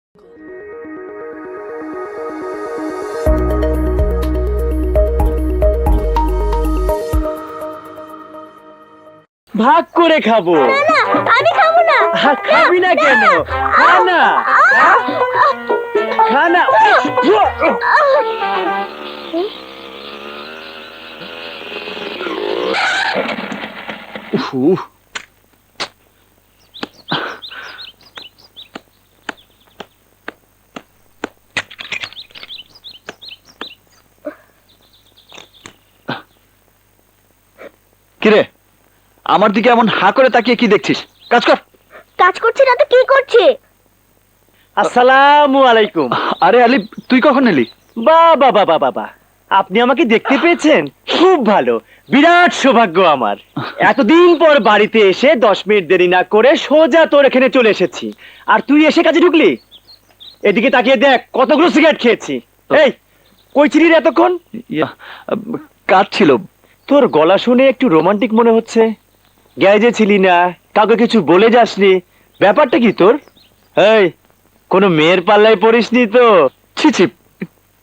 ভাগ করে খাবো। আমি খাবো না। খাবি না কেন? খা না, খা না। কিরে, আমার দিকে এমন হা করে তাকিয়ে কি দেখছিস? কাজ কর। কাজ করছে না তো কি করছে? আসসালামু আলাইকুম। আরে আলিফ, তুই কখন এলি? বাবা বাবা বাবা, আপনি আমাকে দেখতে পেয়েছেন? খুব ভালো, বিরাট সৌভাগ্য আমার। এতদিন পর বাড়িতে এসে 10 মিনিট দেরি না করে সোজা তোর এখানে চলে এসেছি। আর তুই এসে কাজে ঢুকলি? এদিকে তাকিয়ে দেখ কতগুলো সিগারেট খেয়েছি। এই, কই ছিলি রে এতক্ষণ? কাজ ছিল। তোর গলা শুনে একটু রোমান্টিক মনে হচ্ছে। গ্যারেজে ছিলি না, কাউকে কিছু বলে যাসনি, ব্যাপারটা কি তোর? এই, কোনো মেয়ের পাল্লায় পড়িসনি তো? ছি ছি,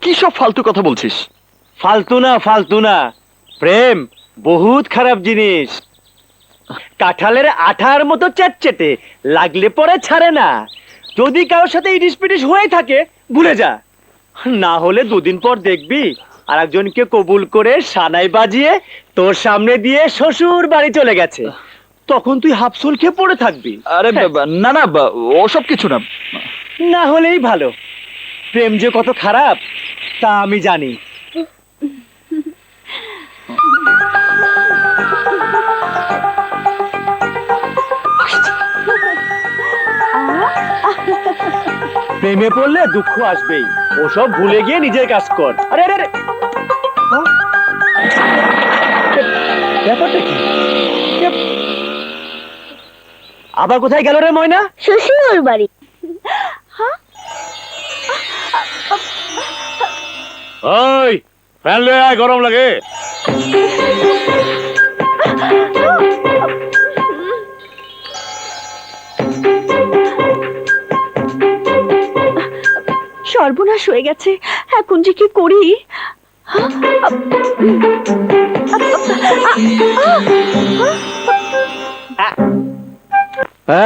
কি সব ফালতু কথা বলছিস? ফালতু না, ফালতু না। প্রেম বহুত খারাপ জিনিস। কাঁঠালের আঠার মতো চ্যাটচেটে, লাগলে পরে ছাড়ে না। যদি কারোর সাথে ইটিস পিটিস হয়ে থাকে ভুলে যা, না হলে দুদিন পর দেখবি আর একজনকে কবুল করে সানাই বাজিয়ে তোর সামনে দিয়ে শ্বশুর বাড়ি চলে গেছে। তখন তুই হাফসুল খেয়ে পড়ে থাকবি। আরে না না, ওসব কিছু না। না হলেই ভালো। প্রেম যে কত খারাপ তা আমি জানি। প্রেমে পড়লে দুঃখ আসবেই, ওসব ভুলে গিয়ে নিজের কাজ কর। আরে আরে আরে, ব্যাপারটা কি? আবার কোথায় গেল রে ময়না? শ্বশুর বাড়ি। ওই ফ্যান লয়ে আয়, গরম লাগে। সর্বনাশ হয়ে গেছে, এখন যে কি করি?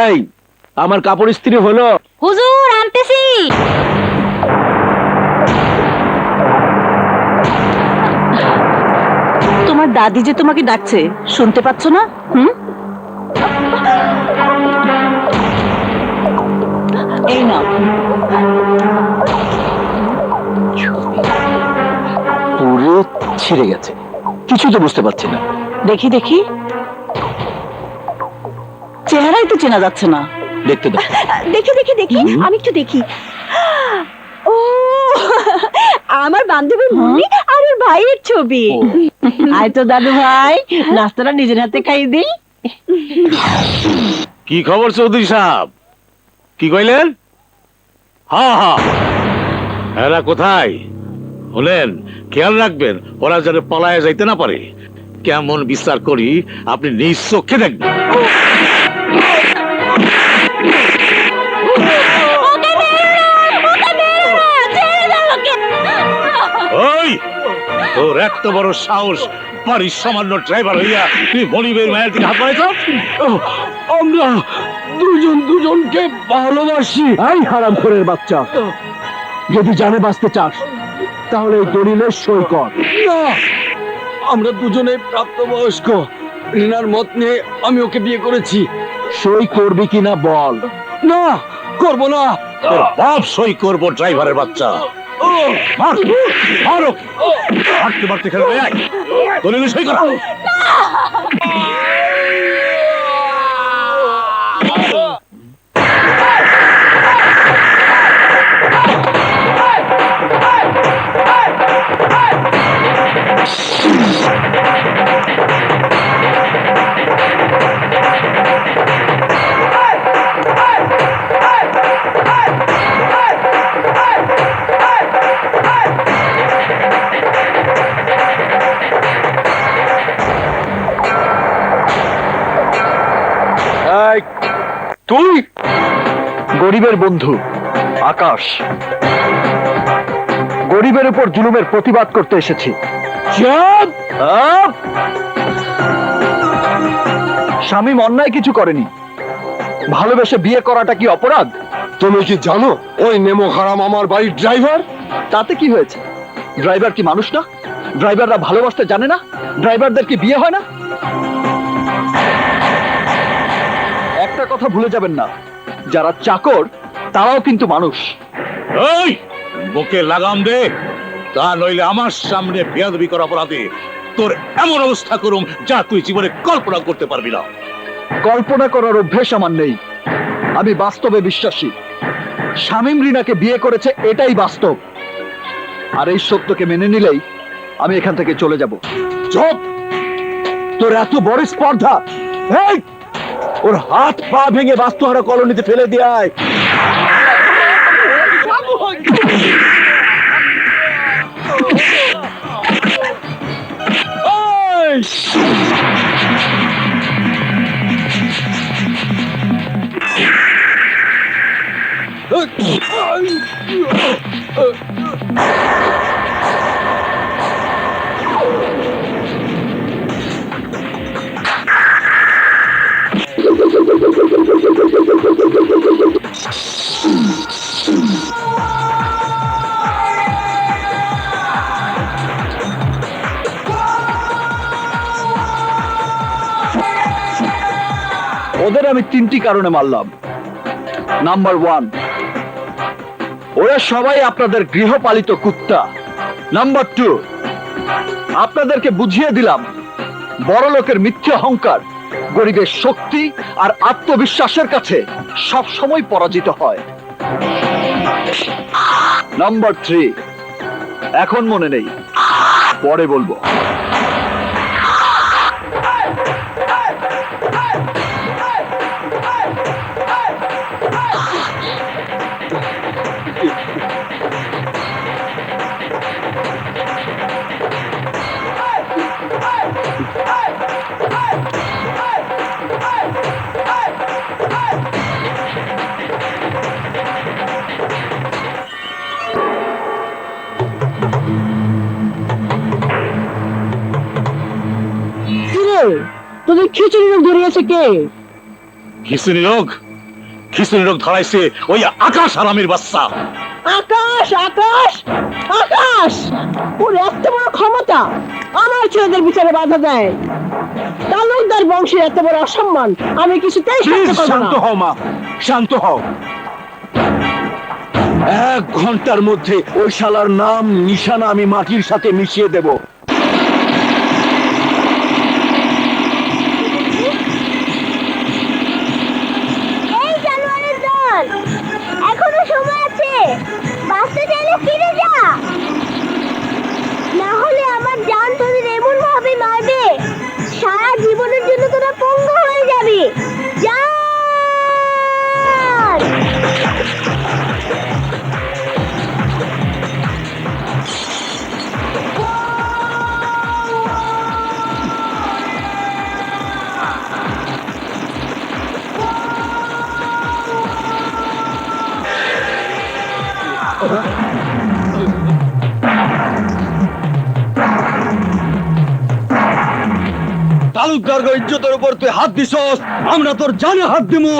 এই, আমার কাপড় ইস্ত্রি হলো? হুজুর আনতেছি। তোমার দাদি যে তোমাকে ডাকছে, শুনতে পাচ্ছ না? এই নাও। পুরো ছিঁড়ে গেছে, কিছু তো বুঝতে পারছি না। দেখি দেখি, চেহারাই তো চেনা যাচ্ছে না। দেখতে দাও। দেখি দেখি দেখি, আমি একটু দেখি। ও, আমার বান্ধবীর মুন্নি আর ওর ভাইয়ের ছবি। আয় তো দাদু ভাই, নাস্তাটা নিজের হাতে খাইয়ে দিই। কি খবর চৌধুরী সাহেব? কি কইলেন? হ্যাঁ হ্যাঁ, এরা কোথায়? বলেন, খেয়াল রাখবেন ওরা যেন পলায় যাইতে না পারে। কেমন বিচার করি আপনি নিজ চোখে দেখবেন। ওই, তোর এত বড় সাহস, বাড়ির সামান্য ড্রাইভার হইয়া তুই মনিবের মায়ের দিকে হাত বাড়াইছ? আমরা দুজন দুজনকে ভালোবাসি। এই হারামখোরের বাচ্চা, যদি জানে বাঁচতে চাস তাহলে এই দলিলে সই কর। না, আমরা দুজনে প্রাপ্তবয়স্ক। রিনার মত নিয়ে আমি ওকে বিয়ে করেছি। সই করবি কিনা বল। না, করব না। তোর বাপ সই করবো, ড্রাইভারের বাচ্চা। মার, মার ওকে। মারতে মারতে খেলবে, আয় দলিলে সই কর। তুই গরিবের বন্ধু, আকাশ। গরিবের উপর জুলুমের প্রতিবাদ করতে এসেছি। চুপ! আপ! শামীম অন্যায় কিছু করেনি। ভালোবেসে বিয়ে করাটা কি অপরাধ? তুমি কি জানো ওই নেমো হারাম আমার বাড়ির ড্রাইভার? তাতে কি হয়েছে? ড্রাইভার কি মানুষ না? ড্রাইভাররা ভালোবাসতে জানে না? ড্রাইভারদের কি বিয়ে হয় না? একটা কথা ভুলে যাবেন না, যারা চাকর তারাও কিন্তু মানুষ। এই বুকে লাগাম দে, তা নইলে আমার সামনে বেয়াদবি করা অপরাধে তোর এমন অবস্থা করুম যা তুই জীবনে কল্পনা করতে পারবি না। কল্পনা করার অভ্যেস আমার নেই। আমি বাস্তবে বিশ্বাসী। শামীম রিনাকে বিয়ে করেছে, এটাই বাস্তব। আর এই সত্যকে মেনে নিলেই আমি এখান থেকে চলে যাব। চুপ! তোর এত বড় স্পর্ধা! এই, ওর হাত পা ভেঙে বাস্তুহারা কলোনিতে ফেলে দেয়। ওদের আমি 3টি কারণে মারলাম। নাম্বার 1, ওরা সবাই আপনাদের গৃহপালিত কুত্তা। নাম্বার 2, আপনাদেরকে বুঝিয়ে দিলাম বড় লোকের মিথ্যে অহংকার গরিবের শক্তি আর আত্মবিশ্বাসের কাছে সব সময় পরাজিত হয়। নাম্বার 3, এখন মনে নেই, পরে বলবো। তোদের খিচুড়ি রোগ ধরিয়েছে কে? খিচুড়ি রোগ ধরাইছে ওই আকাশ হারামির বাচ্চা। আকাশ! আকাশ! আকাশ! ওর এত বড় ক্ষমতা, আমার ছেলেদের বিচারে বাধা দেয়। তালুকদার বংশের এত বড় অসম্মান আমি কিছুতেই সহ্য করব না। শান্ত হও মা, শান্ত হও। 1 ঘন্টার মধ্যে ওই শালার নাম নিশানা আমি মাটির সাথে মিশিয়ে দেব। এই জানোয়ারের দল, এখনো সময় আছে। বাঁচতে চাইলে ফিরে যা, না হলে আমার জান তোদের এমন ভাবে মারবে সারা জীবনের জন্য তোরা পঙ্গু হয়ে যাবি। যা! তালুকদার ইজ্জতের উপর তুই হাত দিছস, আমরা তোর জানে হাত দিমু।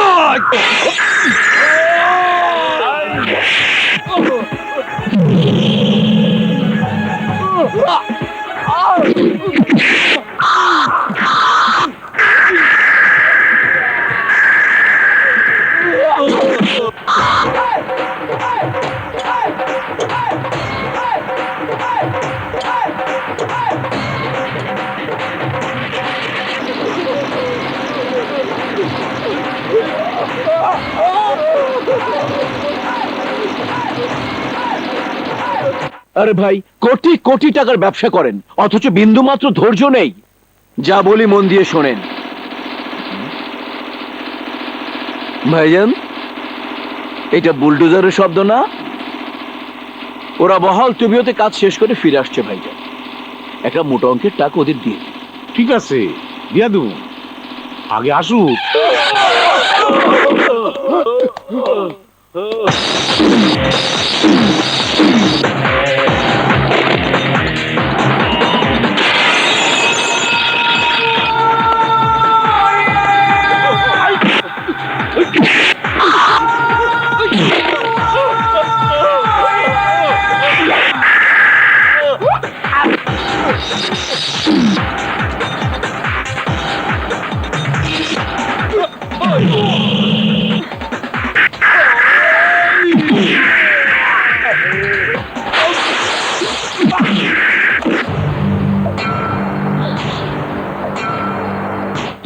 আরে ভাই, কোটি কোটি টাকার ব্যবসা করেন, অথচ বিন্দু মাত্র ধৈর্য নেই। যা বলি মন দিয়ে শোনেন। ভাইজান, এটা বুলডোজারের শব্দ না? ওরা বহাল তবিয়তে কাজ শেষ করে ফিরে আসছে ভাইজান। একটা মোটা অঙ্কের টাকা ওদের দিয়ে দিন। ঠিক আছে, দিয়া দেবো, আগে আসুক।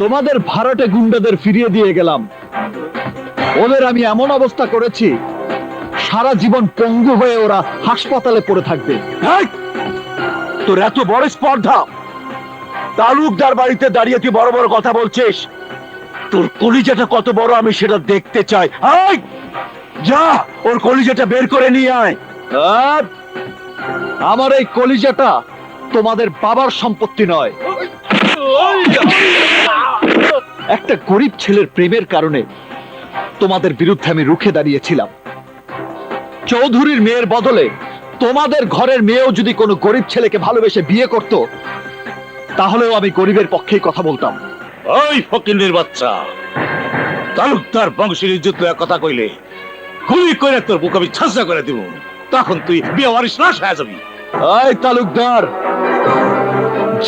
তোমাদের ভাড়াটে গুন্ডাদের ফিরিয়ে দিয়ে গেলাম। ওদের আমি এমন অবস্থা করেছি, সারা জীবন পঙ্গু হয়ে ওরা হাসপাতালে পড়ে থাকবে। এই, তোর এত বড় স্পর্ধা, তালুকদার বাড়িতে দাঁড়িয়ে তুই বড় বড় কথা বলছিস। তোর কলিজাটা কত বড় আমি সেটা দেখতে চাই। এই, যা ওর কলিজাটা বের করে নিয়ে আয়। আর আমার এই কলিজাটা তোমাদের বাবার সম্পত্তি নয়। একটা গরিব ছেলের প্রেমের কারণে তোমাদের বিরুদ্ধে আমি রুখে দাঁড়িয়েছিলাম। চৌধুরীর মেয়ের বদলে তোমাদের ঘরের মেয়েও যদি কোনো গরিব ছেলেকে ভালোবেসে বিয়ে করত, তাহলেও আমি গরিবের পক্ষেই কথা বলতাম। ওই ফকিন্নির বাচ্চা, তালুকদার বংশের ইজ্জত লইয়া কথা কইলে গুলি করে তোর বুক আমি ছাঁচা করে দিব। তখন তুই বিয়ে ওয়ারিশ নাশ হয়ে যাবি। এই তালুকদার,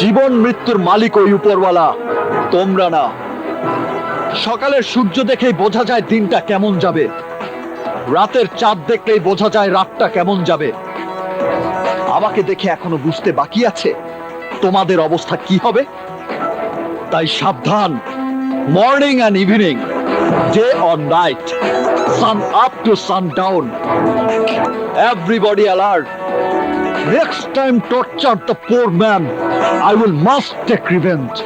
জীবন মৃত্যুর মালিক ওই উপরওয়ালা, তোমরা না। সকালের সূর্য দেখেই বোঝা যায় দিনটা কেমন যাবে, রাতের চাঁদ দেখলেই বোঝা যায় রাতটা কেমন যাবে। আমাকে দেখে এখনো বুঝতে বাকি আছে তোমাদের অবস্থা কি হবে। তাই সাবধান, morning and evening, day or night, sun up to sundown, everybody alert. Next time torture the poor man, I will must take revenge.